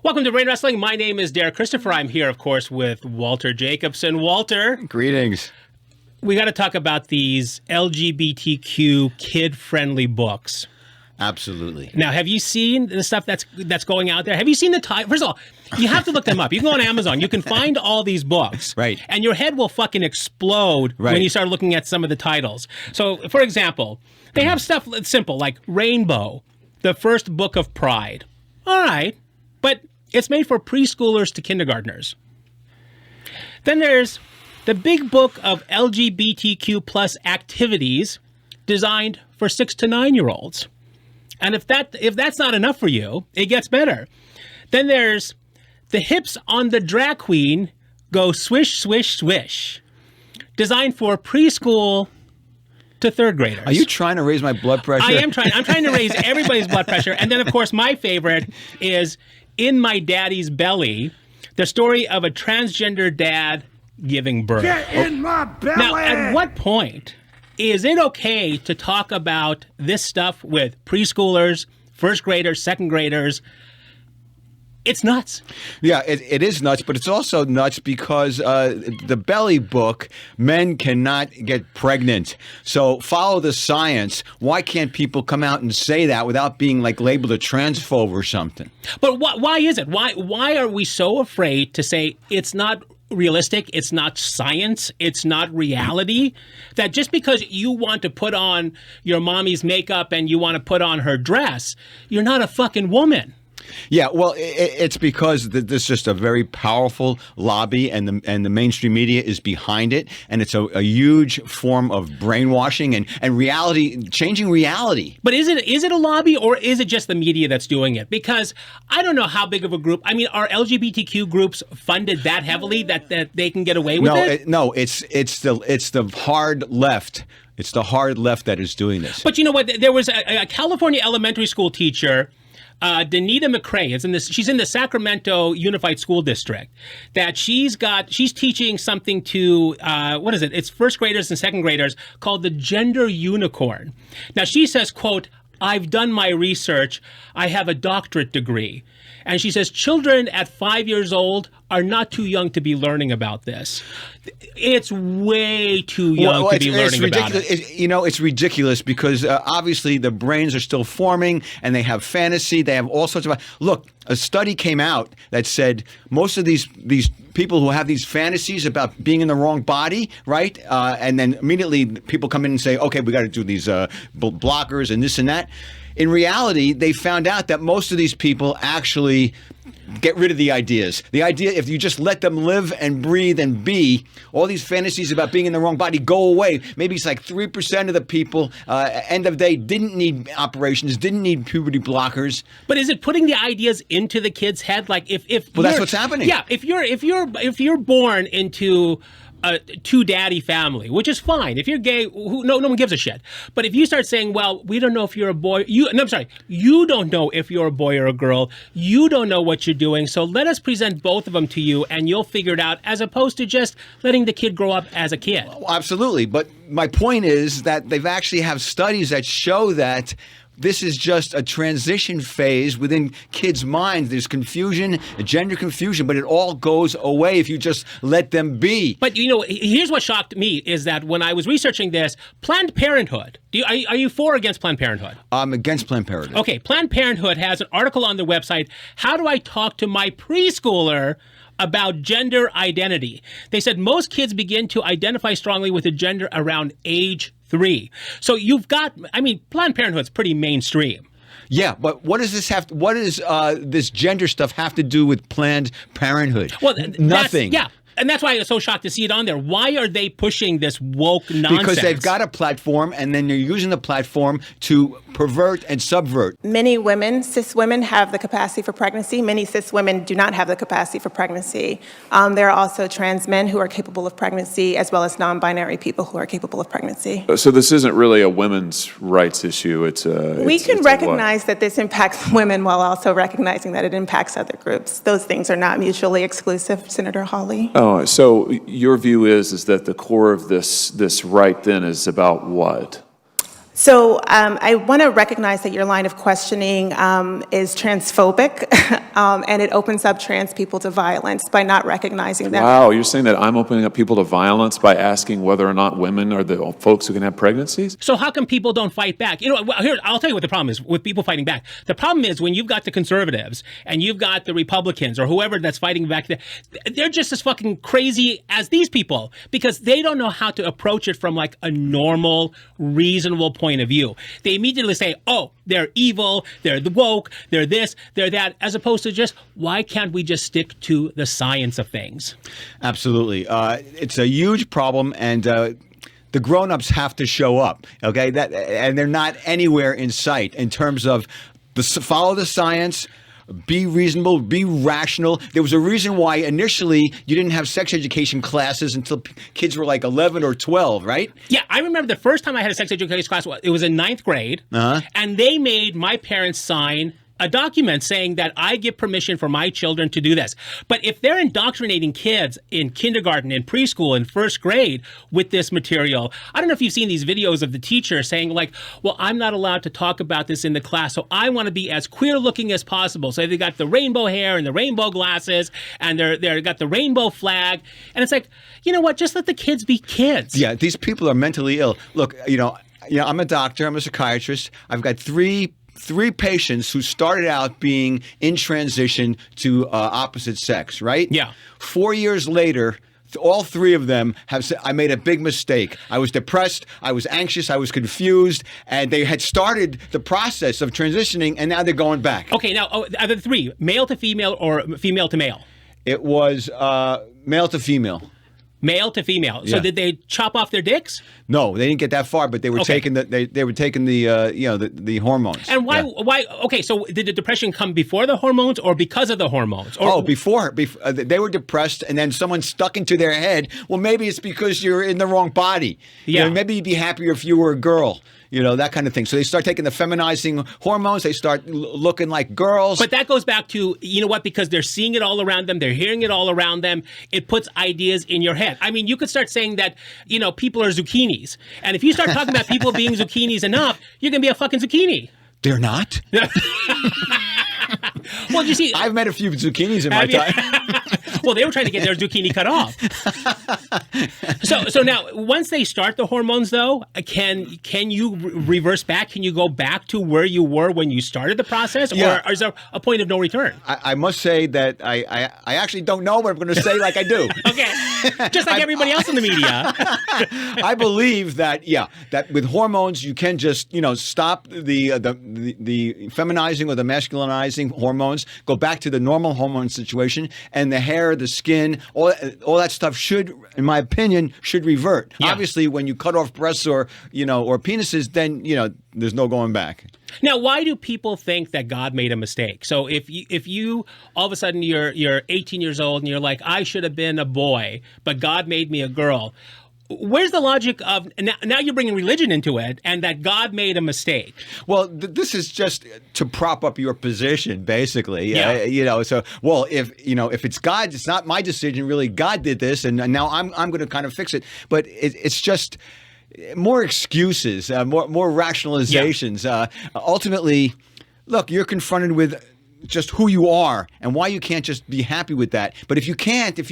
Welcome to Brain Wrestling. My name is Derek Christopher. I'm here, of course, with Walter Jacobson. Walter. Greetings. We got to talk about these LGBTQ kid-friendly books. Absolutely. Now, have you seen the stuff that's going out there? Have you seen the title? First of all, you have to look them up. You can go on Amazon. You can find all these books. Right. And your head will fucking explode when you start looking at some of the titles. So, for example, they have stuff that's simple, like Rainbow, the first book of Pride. All right. But it's made for preschoolers to kindergartners. Then there's the big book of LGBTQ plus activities designed for 6 to 9-year-olds. And if that's not enough for you, it gets better. Then there's the hips on the drag queen go swish, swish, swish, designed for preschool to third graders. Are you trying to raise my blood pressure? I am trying. I'm trying to raise everybody's blood pressure. And then, of course, my favorite is In My Daddy's Belly, the story of a transgender dad giving birth. Get in my belly! Now, at what point is it okay to talk about this stuff with preschoolers, first graders, second graders? It's nuts. Yeah, it is nuts, but it's also nuts because the belly book, men cannot get pregnant. So follow the science. Why can't people come out and say that without being like labeled a transphobe or something? But why is it? Why are we so afraid to say it's not realistic, it's not science, it's not reality, that just because you want to put on your mommy's makeup and you want to put on her dress, you're not a fucking woman? Yeah, well, it's because this is just a very powerful lobby, and the mainstream media is behind it, and it's a huge form of brainwashing and reality, changing reality. But is it a lobby, or is it just the media that's doing it? Because I don't know how big of a group. I mean, are LGBTQ groups funded that heavily that they can get away with it? No, it's the hard left. It's the hard left that is doing this. But you know what? There was a California elementary school teacher, Danita McCrae, she's in the Sacramento Unified School District, that she's teaching something to, what is it? It's first graders and second graders, called the gender unicorn. Now she says, quote, "I've done my research. I have a doctorate degree." And she says children at 5 years old are not too young to be learning about this. It's way too young to be learning about it. It's ridiculous because obviously the brains are still forming and they have fantasy. They have all sorts of... Look, a study came out that said most of these people who have these fantasies about being in the wrong body, right? And then immediately people come in and say, okay, we got to do these blockers and this and that. In reality, they found out that most of these people actually get rid of the ideas. The idea, if you just let them live and breathe and be, all these fantasies about being in the wrong body go away. Maybe it's like 3% of the people, end of the day, didn't need operations, didn't need puberty blockers. But is it putting the ideas into the kid's head? Like if well, that's what's happening. Yeah, if you're born into a two-daddy family, which is fine. If you're gay, no one gives a shit. But if you start saying, well, we don't know if you're a boy, you don't know if you're a boy or a girl, you don't know what you're doing, so let us present both of them to you and you'll figure it out, as opposed to just letting the kid grow up as a kid. Well, absolutely. But my point is that they've actually have studies that show that this is just a transition phase within kids' minds. There's confusion, gender confusion, but it all goes away if you just let them be. But, here's what shocked me is that when I was researching this, Planned Parenthood, are you for or against Planned Parenthood? I'm against Planned Parenthood. Okay, Planned Parenthood has an article on their website, How Do I Talk to My Preschooler About Gender Identity? They said most kids begin to identify strongly with a gender around age 3. So you've got, Planned Parenthood's pretty mainstream. Yeah, but what does this gender stuff have to do with Planned Parenthood? Well, nothing. Yeah. And that's why I was so shocked to see it on there. Why are they pushing this woke nonsense? Because they've got a platform, and then they're using the platform to pervert and subvert. Many women, cis women, have the capacity for pregnancy. Many cis women do not have the capacity for pregnancy. There are also trans men who are capable of pregnancy, as well as non-binary people who are capable of pregnancy. So this isn't really a women's rights issue. We can recognize that this impacts women while also recognizing that it impacts other groups. Those things are not mutually exclusive, Senator Hawley. Oh, so your view is that the core of this right then is about what? So I want to recognize that your line of questioning is transphobic, and it opens up trans people to violence by not recognizing them. Wow, you're saying that I'm opening up people to violence by asking whether or not women are the folks who can have pregnancies? So how come people don't fight back? You know, well, here, I'll tell you what the problem is with people fighting back. The problem is when you've got the conservatives and you've got the Republicans or whoever that's fighting back, they're just as fucking crazy as these people because they don't know how to approach it from like a normal, reasonable point of view. They immediately say, oh, they're evil, they're the woke, they're this, they're that, as opposed to just, why can't we just stick to the science of things? Absolutely. It's a huge problem, and the grown-ups have to show up, okay? And they're not anywhere in sight in terms of follow the science, be reasonable, be rational. There was a reason why initially you didn't have sex education classes until kids were like 11 or 12, right? Yeah, I remember the first time I had a sex education class, it was in ninth grade, and they made my parents sign a document saying that I give permission for my children to do this. But if they're indoctrinating kids in kindergarten, in preschool, in first grade with this material, I don't know if you've seen these videos of the teacher saying like, well, I'm not allowed to talk about this in the class, so I want to be as queer looking as possible. So they got the rainbow hair and the rainbow glasses and they're got the rainbow flag. And it's like, you know what, just let the kids be kids. Yeah, these people are mentally ill. Look, I'm a doctor, I'm a psychiatrist. I've got three patients who started out being in transition to opposite sex, right? Yeah. 4 years later, all three of them have said, I made a big mistake. I was depressed, I was anxious, I was confused, and they had started the process of transitioning, and now they're going back. Okay, now, are the three, male to female or female to male? It was male to female. Male to female. So Yeah. did they chop off their dicks? No, they didn't get that far, but they were taking the hormones. And why? Yeah. Why? Okay, so did the depression come before the hormones or because of the hormones? Or, Before they were depressed, and then someone stuck into their head. Well, maybe it's because you're in the wrong body. Yeah. Maybe you'd be happier if you were a girl. That kind of thing. So they start taking the feminizing hormones. They start looking like girls. But that goes back to, you know what, because they're seeing it all around them, they're hearing it all around them, it puts ideas in your head. I mean, you could start saying that, people are zucchinis. And if you start talking about people being zucchinis enough, you're going to be a fucking zucchini. They're not. Well, you see, I've met a few zucchinis in my time. Well, they were trying to get their zucchini cut off. So now, once they start the hormones, though, can you reverse back? Can you go back to where you were when you started the process, Yeah. or is there a point of no return? I must say that I actually don't know what I'm going to say like I do. Okay, just like everybody else in the media. I believe that that with hormones you can just stop the feminizing or the masculinizing hormones, go back to the normal hormone situation, and the hair, the skin, all that stuff should, in my opinion, should revert. Yeah. Obviously, when you cut off breasts or penises, then there's no going back. Now, why do people think that God made a mistake? So if you all of a sudden you're 18 years old and you're like, I should have been a boy, but God made me a girl. Where's the logic of now you're bringing religion into it and that God made a mistake? Well, this is just to prop up your position, basically. Yeah. If it's God, it's not my decision. Really, God did this, and now I'm going to kind of fix it. But it's just more excuses, more rationalizations. Yeah. Ultimately, look, you're confronted with just who you are and why you can't just be happy with that. But if you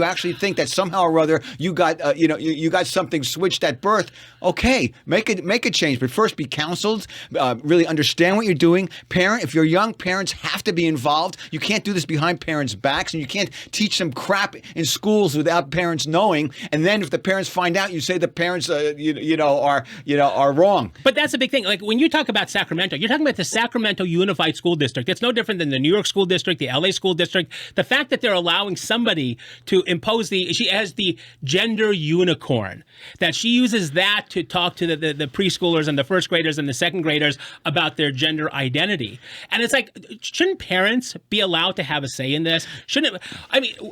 actually think that somehow or other you got you got something switched at birth, okay, make a change. But first, be counseled. Really understand what you're doing. If you're young, parents have to be involved. You can't do this behind parents' backs, and you can't teach them crap in schools without parents knowing. And then if the parents find out, you say the parents are wrong. But that's a big thing. Like when you talk about Sacramento, you're talking about the Sacramento Unified School District. It's no different than the New York School District, the LA School District. The fact that they're allowing somebody to impose she has the gender unicorn, that she uses that to talk to the preschoolers and the first graders and the second graders about their gender identity. And it's like, shouldn't parents be allowed to have a say in this?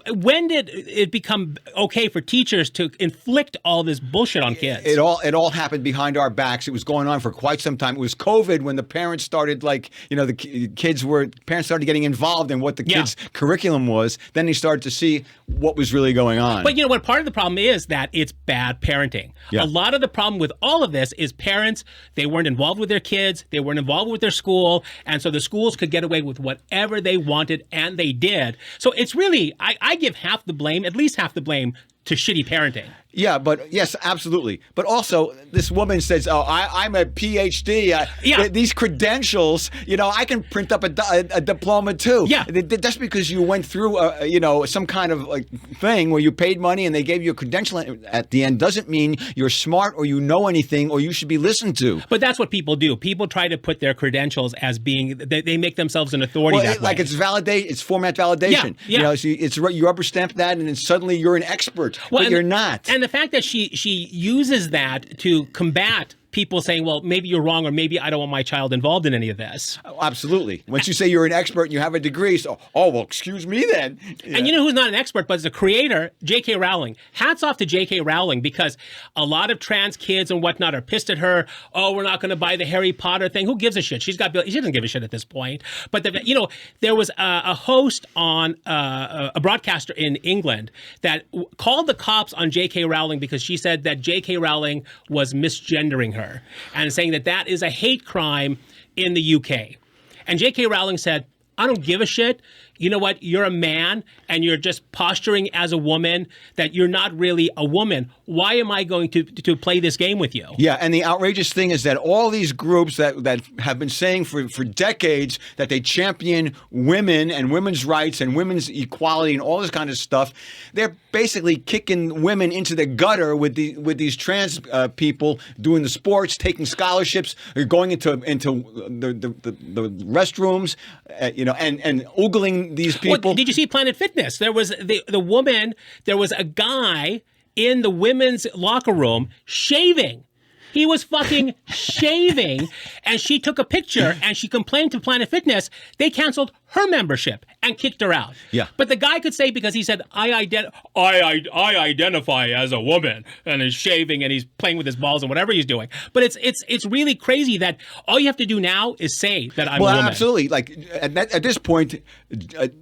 When did it become okay for teachers to inflict all this bullshit on kids? It all happened behind our backs. It was going on for quite some time. It was COVID when the parents started parents started getting involved in what the Yeah. kids' curriculum was, then they started to see what was really going on. But you know what? Part of the problem is that it's bad parenting. Yeah. A lot of the problem with all of this is parents, they weren't involved with their kids, they weren't involved with their school, and so the schools could get away with whatever they wanted, and they did. So it's really, I give half the blame, at least half the blame, to shitty parenting. Yeah, but yes, absolutely. But also, this woman says, "Oh, I'm a PhD. Yeah. These credentials, I can print up a diploma too. Yeah. Just because you went through, some kind of like thing where you paid money and they gave you a credential at the end doesn't mean you're smart or you know anything or you should be listened to. But that's what people do. People try to put their credentials as being, they make themselves an authority that way. Like it's format validation. Yeah. So you rubber stamp that, and then suddenly you're an expert, but you're not. And the fact that she uses that to combat people saying, well, maybe you're wrong, or maybe I don't want my child involved in any of this. Oh, absolutely. Once you say you're an expert and you have a degree, so, well, excuse me then. Yeah. And you know who's not an expert, but is a creator? JK Rowling. Hats off to JK Rowling, because a lot of trans kids and whatnot are pissed at her. Oh, we're not going to buy the Harry Potter thing. Who gives a shit? She doesn't give a shit at this point. But, there was a host on a broadcaster in England that called the cops on JK Rowling because she said that JK Rowling was misgendering her and saying that is a hate crime in the UK. And J.K. Rowling said, I don't give a shit. You know what? You're a man and you're just posturing as a woman, that you're not really a woman. Why am I going to play this game with you? Yeah, and the outrageous thing is that all these groups that have been saying for decades that they champion women and women's rights and women's equality and all this kind of stuff, they're basically kicking women into the gutter with these trans people doing the sports, taking scholarships, or going into the restrooms, and oogling these people. Well, did you see Planet Fitness? There was the woman, there was a guy in the women's locker room shaving. He was fucking shaving, and she took a picture and she complained to Planet Fitness. They canceled her membership and kicked her out. Yeah. But the guy could say, because he said, I identify as a woman, and is shaving and he's playing with his balls and whatever he's doing. But it's really crazy that all you have to do now is say that I'm a woman. Absolutely. Like at this point,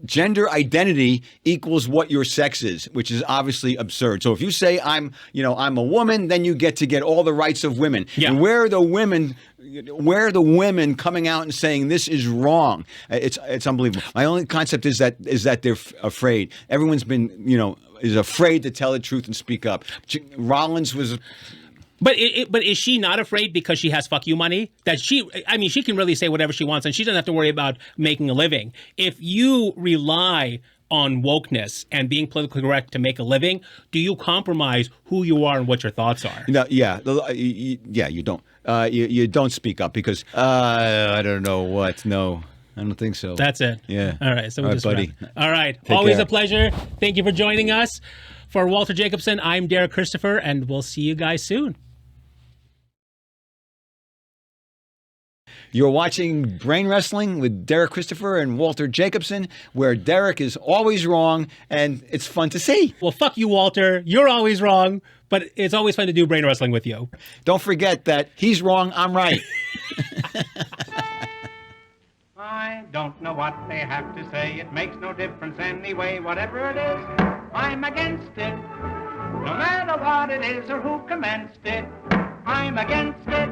gender identity equals what your sex is, which is obviously absurd. So if you say I'm a woman, then you get to get all the rights of women. Yeah. And where are the women coming out and saying this is wrong? It's unbelievable. My only concept is that they're afraid. Everyone's been, is afraid to tell the truth and speak up. Rollins was. But is she not afraid because she has fuck you money? That she can really say whatever she wants and she doesn't have to worry about making a living. If you rely on wokeness and being politically correct to make a living, do you compromise who you are and what your thoughts are? No, you don't. You don't speak up because I don't know what. No, I don't think so. That's it. Yeah. All right. So we'll All right, just buddy. All right. Take Always care. a pleasure. Thank you for joining us. For Walter Jacobson, I'm Derek Christopher, and we'll see you guys soon. You're watching Brain Wrestling with Derek Christopher and Walter Jacobson, where Derek is always wrong, and it's fun to see. Well, fuck you, Walter. You're always wrong, but it's always fun to do brain wrestling with you. Don't forget that he's wrong, I'm right. I don't know what they have to say. It makes no difference anyway. Whatever it is, I'm against it. No matter what it is or who commenced it, I'm against it.